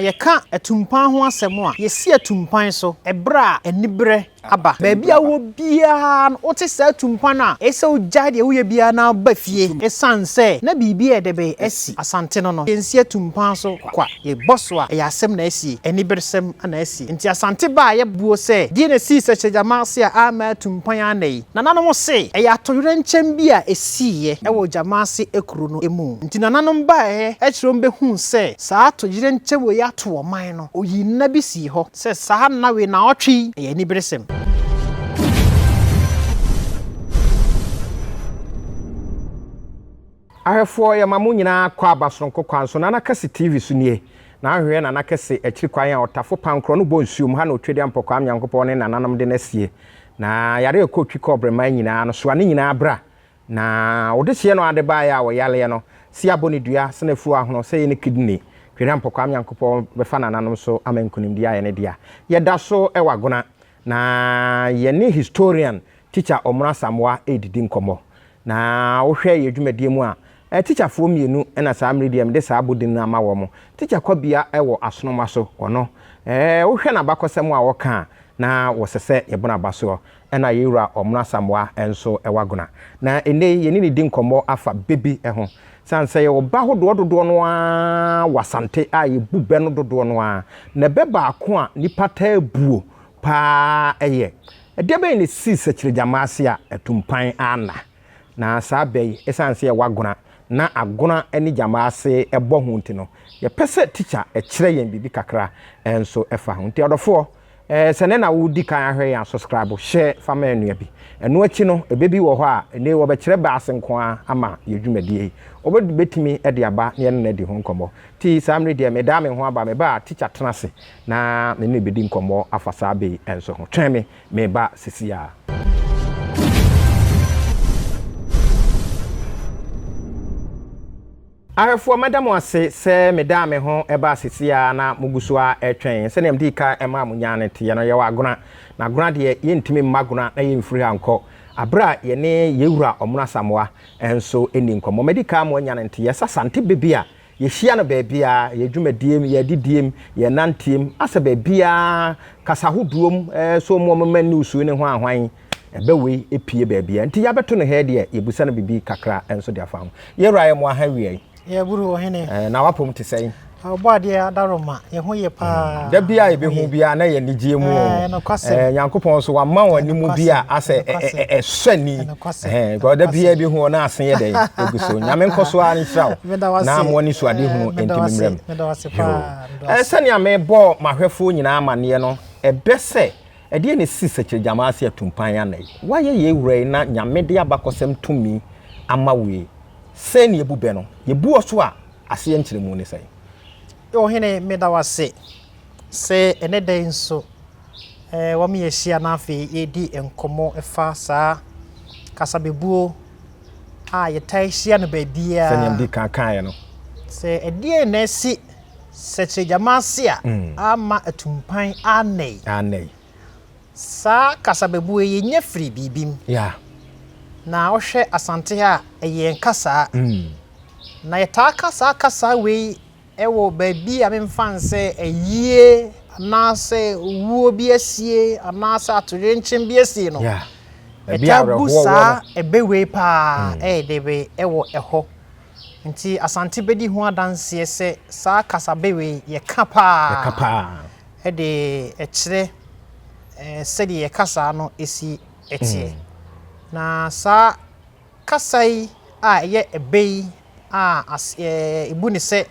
Yeka atumpan ho asɛm a yesi atumpan so ebra anibre aba baabi a wo bia no wote sa atumpan a ɛsɛ ogya de wo ye bia na ba fie esanse na bibi edebe asi asante no yensi atumpan so kwa ye boso a ɛyɛ asɛm na asi anibre sɛm ana asi nti asante ba ye buo sɛ die na si sɛ Jamasi a ama atumpan anai nananom se ɛyɛ atoyere nkyɛm bi a esiye ɛwɔ Jamasi ekuru no emu nti nananom ba ɛkyerɛm behu sɛ saa atoyere nkyɛm wo ya to ɔman no oyi na bi si hɔ sɛ saa na we na ɔtwe ɛyɛ ni beresem ahefo ya mamu nyina kwa abasronko kwanso na Kesse TV so nie na ahwe na Kesse akiri kwan ya otafo pankro no bo nsuom ha na otwedi ampokwa amyankopɔ ne nananom de nasie na yare ekotwi kobrema nyina no so ane nyina bra na wodehye no ade ba ya wo yale no si aboni dua se na fu ahono se ye ne kidney twedi ampokwa amyankopɔ befa nananom so amankunim dia ye ne dia ye da so e wagona na ye ne historian teacher Omra Samwa edidi nkomo na wo hwɛ ye dwumadie mu a teacher fo mienu na saa mrediam de saa bodin na ma wo mo teacher kwabia ewo asonoma so ono wo hwɛ na bakosɛm a wo ka na wo sese ye bona baso na yewura Omra Samwa enso ewagona na ene ye ni di nkomo afa bebi ho sanse ye oba hododo no a wasante a ye bube no dodo no a na beba ako a nipa ta buo pa eye edebe ni si sekyere Jamasi a Atumpan Ana na sabe esanse ye wagona na agona eni Jamasi ebo ho ntino ye pese teacher ekire yen bibi kakra enso efa ho nti odofo sene na wudi kan ahwe ya subscribe share fama enua bi eno achi no ebebi wo ho a ene wo be kire ba asenko ama ye dwumadie obedu betimi e de aba ne ne de ho nkomo ti samre de me da me ho aba me ba teacher tenase na me ne bedi nkomo afasa be enso ho tweme me ba sisia ahefo madam ase se medame ho eba sisia na muguso a etwen se ne mdi ka ema munyane te no ye wagona na agona de ye ntimi magona na ye mfiri anko abra ye ne yewura Omra Samwa enso eni nkomo medika mo nyane te ye sasante bebia ye hia no baabia ye dwumadiem ye didiem ye nantiem asa baabia kasa hoduom so mo mani usu ne ho ahwan ebewe epie baabia nti ya beto no he de ye busa no bibi kakra enso de afa ho ye raye mo ahawie ye buru wo hene na wapom te sei obade adaroma ye ho ye pa da bia ye be hu bia na ye nigie mu nyankopon so wamma wani mu bia ase swani go da bia bi hu na asen ye den eguso nyame nkoso a nhyiraw na mo ni so ade hu entimimrem sani ame bo mahwefo nyina amane no ebese ede ne si sekyere Jamasi Atumpan Ana waye ye wure na nyame de abakosem tumi amawe seni ebube no yebu oso a ase enkyeremu ne sai yo hene medawase se enede nso wami yehia na afi edi enkomo efa saa kasabebuo a yetai hia no baabia seni mdi kan no se edie na si sekyere Jamasi a ama Atumpan Anai saa kasabebuo ye nya firi bibim na ohwe asante a eye nkasa na yeta kasa we ewo baabi a memfanse eyie anase wuo bi asie anase atoyere nkyem bi asie no eta busa ebewe pa debe ewo eho nti asante bedi ho adanse se saa kasa bewe ye kapa de ekire sedi ye kasa no esi etie na sa kasai a ye ebei a ibu ni se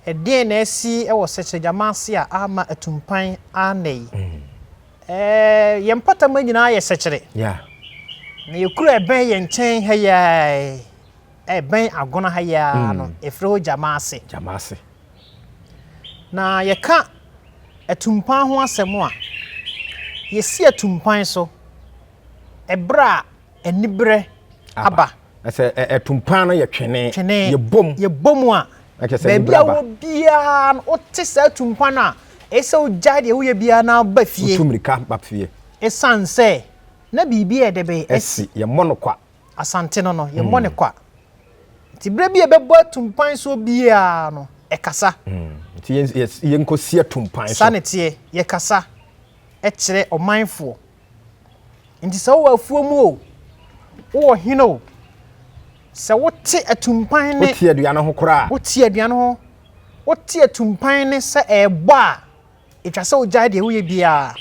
edin na esi ewo sekyere Jamasi a ama Atumpan Anai ye mpata manyina ye sekyere na yekura eben ye nkyɛn ha ya eben agona ha ya no efro Jamasi na ye ka Atumpan ho asɛm a ye si Atumpan so ebra anibre aba ese Atumpan no ye twene ye bom a baby wo bia o te sa Atumpan a ese o jade wo ye bia na ba fie utumrika ba fie esanse na bibi edebe esi ye monokwa asante no ye monokwa ti bre bia bebo Atumpan so bia no ekasa yes yenko si atumpan so sanete ye kasa e kire omanfo nti se wo afuo mu o wo hino se wote atumpan ne wote aduane ho kora wote aduane ho wote atumpan ne se ebo a etwa se ogya de wo ye bia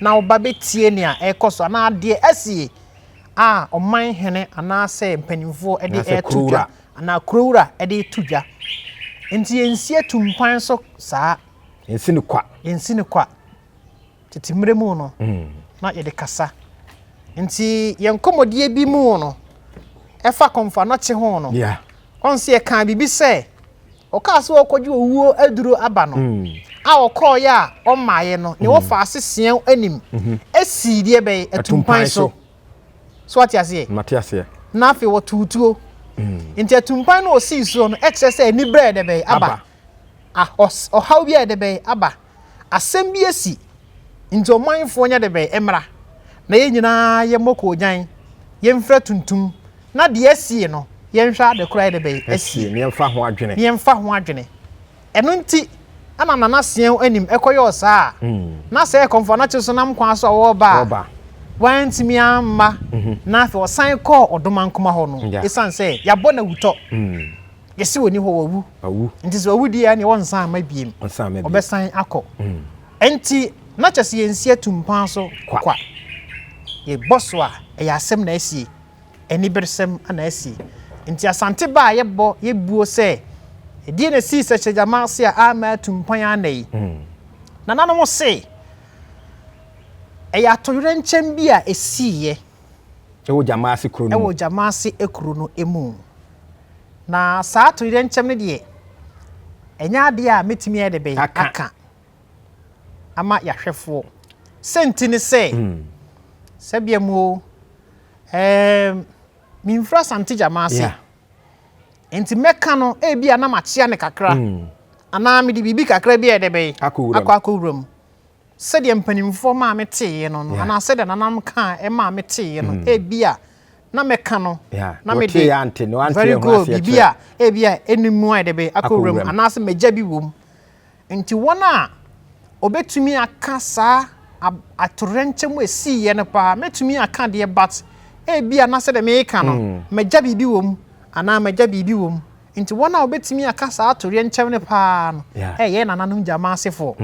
na wo ba betie ne a ekoso na ade asie a oman hene ana se mpanimfo e de etudwa ana kurura e de tudwa nti yensi atumpan so saa yensi ne kwa titimre mu no na ye de kasa nti yenkomodie bi mu no efa komfa no che ho no onse e kan bibi se o ka so okoje owuo aduro aba no a okọ ya o maaye no ne wo fa asesien anim esirie be atumpan so atiase matiase na afi wo tutuo nti atumpan no osi so no e kire se ni bread be aba o how bi de be aba asem bi esi nti o manfo nya de be emra na ye nyina ye moko nyan ye mfra tuntum na de asie no ye nhwa de kura de be asie ne mfa ho adwene eno nti ana nana sien anim ekoyo saa na se komfo na che so nam kwa so wo ba wantimi amma na fe osan ko odomankoma ho no esan se yabo na wuto yesi woni ho wawu nti so wudi ya ne wonsan ma biem obesan akọ enti na chese yensi atumpan so kwa ye boso a ya asem na asie eni bersem ana asie nti asante ba ye bo ye buo se edi na si se Jamasi anma atumpan ana yi na nanom se eya toyure nchem bi a esiye ewo Jamasi ekuru no emu na saa toyure nchem ne de enya ade a metimi e de be aka ama yahwefo senti ne se sebia mu minfra santi Jamasi enti meka no e bia na machia ne kakra ana me de bibi kakra bi e de be akwakurum sede mpanimfo ma meteye no no ana sede nanam ka e ma meteye no e bia na meka no na me de ante no ante very good bibia e bia enimu a de be akorum ana se meja bi wom nti wona obetumi aka saa atorenchem esiye ne pa metumi aka de bat e bia na sede me ka no meja bibi wom ana meja bibi wom nti wona obetimi akasa atori nchem ne pa no ye nananum Jamasi fo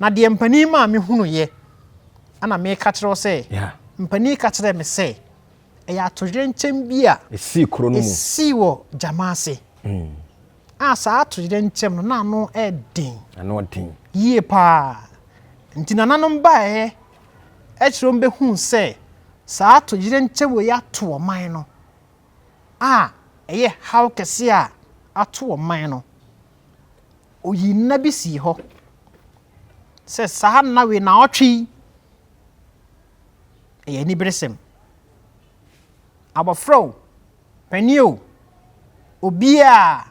na de mpani ma me hunu ye ana me ka kire se mpani ka kire me se ya atori nchem bia esi kro no mu esi wo Jamasi asa atori nchem no na no edin ye pa nti nananum ba e kire mbe hu se sa atori nchem wo ya to oman no eye how Kesse a ato oman no oyina bi si ho se saa na we na otwi eye ni bresem abofro panio obia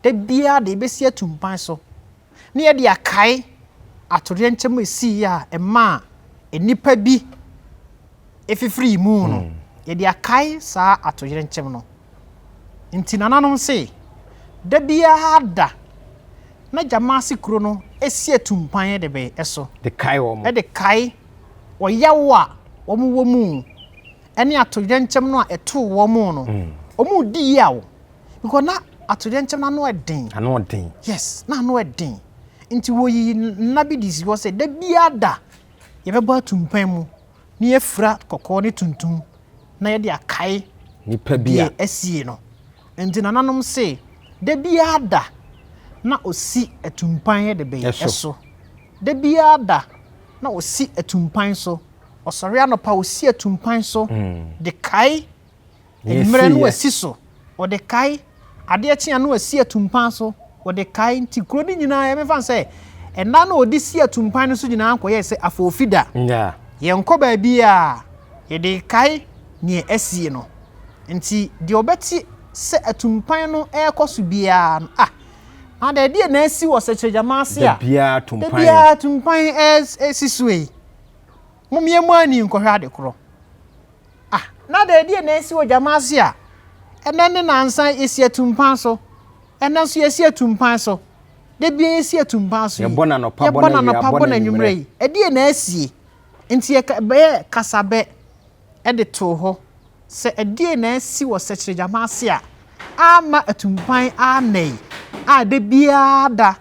de bia de besi atumpan so ne ye de akai atore nchem esi ya ema enipa bi efifiri mu no ye de akai saa atore nchem no nti nananom se da bia da na Jamasi kuro no esi atumpan de be eso de kai wo mo de kai wo yawo a wo mu ene atore nchem no a eto wo mu no omu di yawo because na atore nchem na no edin yes na no edin nti wo yi na bi disi wo se da bia da ye be ba atumpan mu ni efra kokko ne tuntum na ye de akai nipa bia esie no nti nananom se de bia da na osi atumpan de be eso de bia da na osi atumpan so osori anopa osi atumpan so de kai emre no osi so o de kai ade atia no osi atumpan so o de kai nti kro ni nyina ye mefan se ena na odi si atumpan so nyina ankoye se afofida ye nko ba bia ye de kai ni esie no nti de obeti se atumpan no ekoso bia no na de na esi wo sekyere Jamasi a bia atumpan esisue mumye mu ani nkohwa de kro na de na esi wo Jamasi a ene ne nansan esi atumpan so ene so esi atumpan so de bia esi atumpa so ye bona no pa bona nwumre e de na asie nti ye be kasabe e de to ho se e de na asi wo sekyere Jamasi ama atumpan anai a de bia da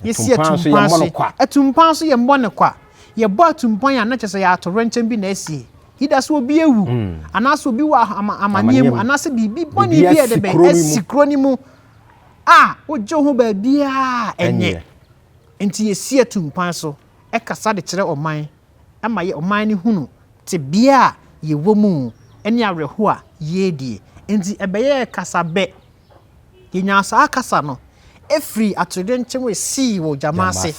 ye si atumpan so atumpan so ye mbone kwa ye bo atumpan ya na kyese ya atorenchen bi na asie ida so obi ewu anaso obi wa amanyem anase bibi boni bi e de be asikronimu ojo ho ba bia enye enti ye si atumpan so e kasa de kire oman ama ye oman ni hunu te bia ye womu eni areho a ye die enti ebeye kasa be ye nyasa akasa no efri atodenchen we si wo Jamasi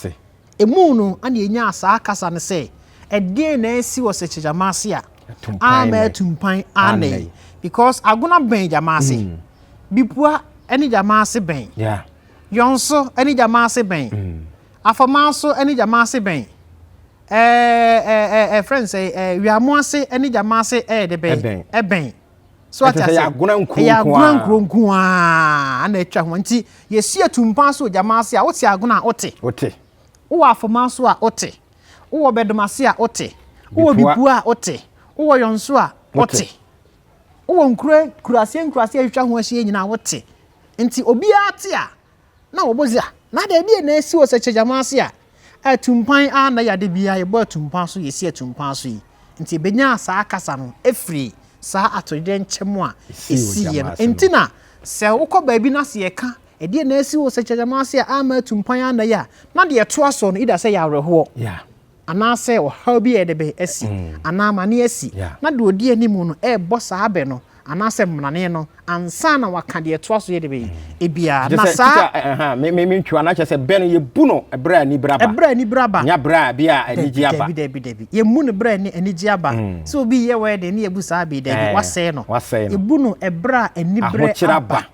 emu no ana ye nyasa akasa ne se ede na esi wo se Jamasi atumpan anai because aguna ben Jamasi bipua eni Jamasi ben yonso eni Jamasi ben afamanso eni Jamasi ben friends say wiamoase eni Jamasi de ben ben so ati say aguna nkronku ana atwa ho nti yesi atumpan so Jamasi a wote aguna wote wo afamanso a wote wo bedomase a wote wo bipua a wote wo yonso a wote wo nkurase atwa ho ahie nyina wote nti obi ate a na wobozia na de die na esi wo sekyere Jamasi a atumpan ana ya de bia ye bo atumpan so yesi atumpan so yi nti benya sa akasa no efri sa atode nchemu a esi ye no nti na se wokọ baabi na se ye ka e de na esi wo sekyere Jamasi a ama atumpan ana ya na de to aso no ida se ya areho ana se o how bi e de be esi ana ma ne esi na de odi animu no e bo sa abe no ana se mnane no ansa na waka de to aso ye de be ebia na sa me ntwa na kyese ben ye bu no ebra ni braba nya bra bia anigi aba debi ye mu no bra ni anigi aba so obi ye we de ni ebu sa be debi wase no ye bu no ebra ani bra aba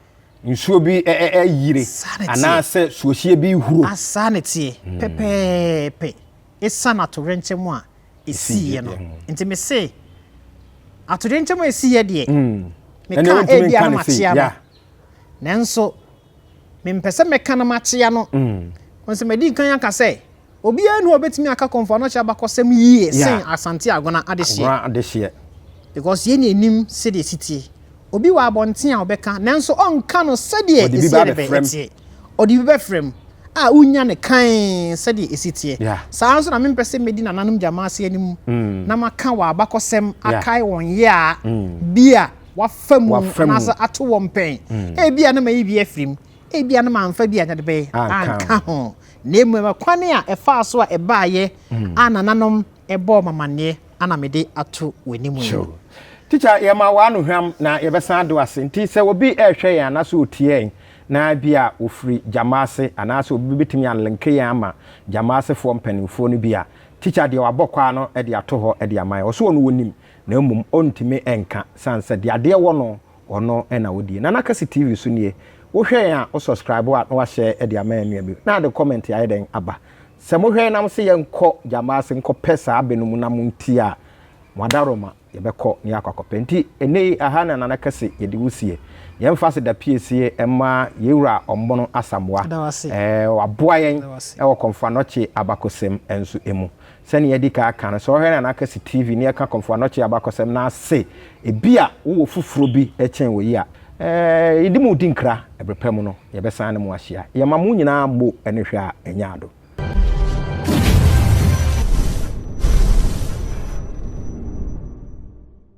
nsuo bi yire ana se suohie bi huro asanete pepepe esana to renchemu a esi ye no nti me se atodenchemu esi ye de me ka ebia na machia no nanso me mpese me ka na machia no wonse me di kan ya ka se obi anu obetimi aka konfo no cha bakosem yie sen asante agona adehye because ye ni enim se de city obi wa abonten a obeka nanso onka no se de esi de be odi bi be frem unya ne kan se de esitie saa nso na me mpese medi na nanum Jamasi anim na maka wa abakosem akai won ye a bia wafamu anasa ato won pen bia na mayi bia frim bia na manfa bia nya de be anka ho na emu kwane a efa so a ebaaye anananom ebo mamane ana mede ato wanimu yo teacher ye ma wa no hwam na ye besan do ase nti se obi ehwe yan na so otie na bia ofri Jamasi anasa obi betimi anlenke yan ama Jamasi fo mpanimfo no bia teacher de wabokwa no e de ato ho e de amaye oso no wonim na emum ontime enka sanse de ade wo no ono e na wodie na Kesse TV so nie wo hwe yan o subscribe wa no share e de amaye nua bi na de comment ya den aba se mo hwe nam se yenko Jamasi nko pesa abenum na munti a wadaroma yebekọ ni akwakope nti ene aha na Kesse yedi wusie yemfase da PSA emma yewura ombono asamwa waboa yen ewo konfa noche abakosem enso emu sene yedi ka aka no so hwe na Kesse TV ni aka konfa noche abakosem na ase ebia wo fufuro bi echen wo yi a yedi mu dinkra ebrepem no yebesan ne mu ahia yemamu nyina gbo ene hwe a enyado